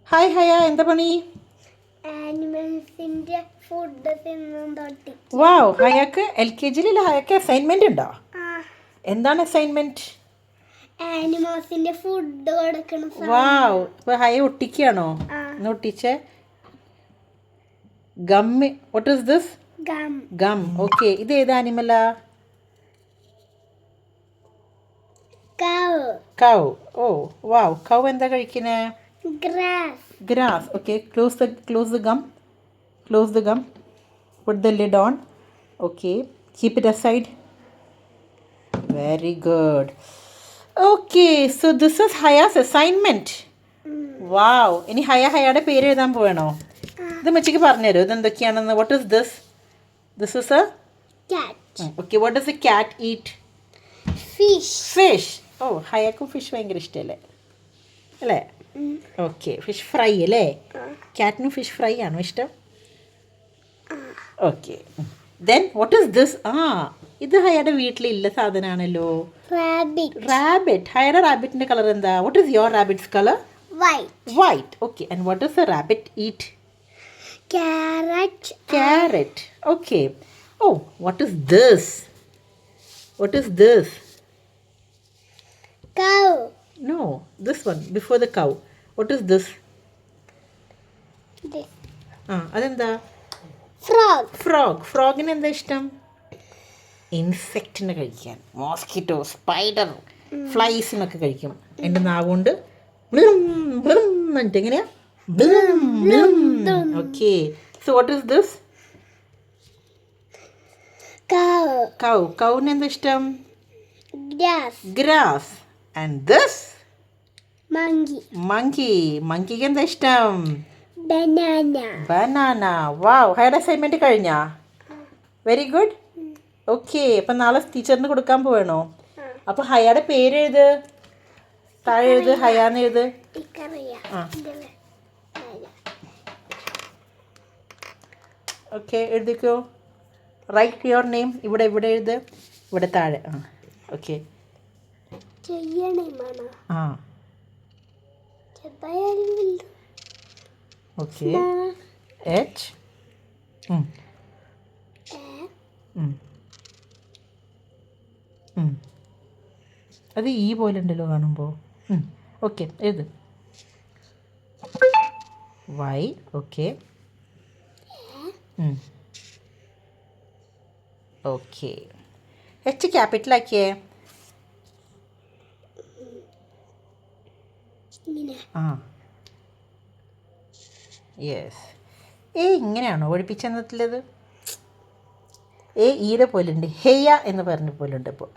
Hi ഹയ, എന്താ പണി? ആനിമൽസിന്റെ food തിന്നാൻ തൊട്ടി. വാവ്, ഹയക്ക് LKG ഹയക്ക് അസൈൻമെന്റ് ഉണ്ടോ? എന്താണ് അസൈൻമെന്റ്? ആനിമൽസിന്റെ ഫുഡ് കൊടുക്കണം. വാവ്, ഇപ്പൊ ഹയ ഒട്ടിക്കുകയാണോ? ഒന്ന് ഒട്ടിച്ചേ. Gummy, what is this? Gum. Gum. Okay, ഇത് ഏത് ആനിമലാ? കൗ. കൗ. ഓ വാവ്, കൗ എന്താ കഴിക്കുന്നേ? Grass. Grass. Okay, close the gum. Close the gum. Put the lid on. Okay, keep it aside. Very good. Okay, so this is Haya's assignment. Wow. ഇനി ഹയയുടെ പേര് എഴുതാൻ പോകണോ? ഇത് മച്ചിക്ക് പറഞ്ഞുതരോ ഇതെന്തൊക്കെയാണെന്ന്? What is this? This is a cat. Okay, what does a cat eat? Fish. Fish. Oh, ഹയക്കും fish ഭയങ്കര ഇഷ്ടമല്ലേ അല്ലേ? Okay, fish fry അല്ലേ? ക്യാറ്റിനും fish fry ആണോ ഇഷ്ടം? Okay, then what is this? ഇത് ഹയയുടെ വീട്ടിലില്ല സാധനമാണല്ലോ. റാബിറ്റ്. ഹയയുടെ റാബിറ്റിന്റെ കളർ എന്താ? What is your rabbits colour? White. Okay, and what is A rabbit eat? Carrot. Okay. Oh, what is this? What is this? Cow. No, this one before the cow. What is this? This. അതെന്താ? Frog. ഫ്രോഗിന് എന്താ ഇഷ്ടം? ഇൻസെക്റ്റിനെ കഴിക്കാൻ. Mosquito, spider, ഫ്ലൈസിനൊക്കെ കഴിക്കും. എൻ്റെ നാവുകൊണ്ട് എന്നിട്ട് എങ്ങനെയാ? Okay, so what is this? Cow. കൗവിന് എന്താ ഇഷ്ടം? Grass. And this? Monkey. മങ്കിക്ക് എന്താ ഇഷ്ടം? Banana. വാവ്, ഹയർ അസൈൻമെൻറ്റ് കഴിഞ്ഞാ? Very good. ഓക്കെ, അപ്പം നാളെ ടീച്ചറിന് കൊടുക്കാൻ പോവേണോ? അപ്പോൾ ഹയയുടെ പേര് എഴുത്. താഴെ എഴുത്, ഹയാന്ന് എഴുത്. ഓക്കെ, എഴുതിക്കോ. Write your name. ഇവിടെ എഴുത്. ഇവിടെ താഴെ. ഓക്കെ. Okay, H. അത് ഈ പോലെ ഉണ്ടല്ലോ കാണുമ്പോൾ. ഓക്കെ, എഴുത്. Y. ഓക്കെ. ഓക്കെ, H ക്യാപിറ്റലാക്കിയേ. യെസ്. ഇങ്ങനെയാണോ പഠിപ്പിച്ചെന്നതിലത്? ഈടെ പോലെ ഉണ്ട്. ഹെയ എന്ന് പറഞ്ഞ പോലെ ഉണ്ട് ഇപ്പോൾ.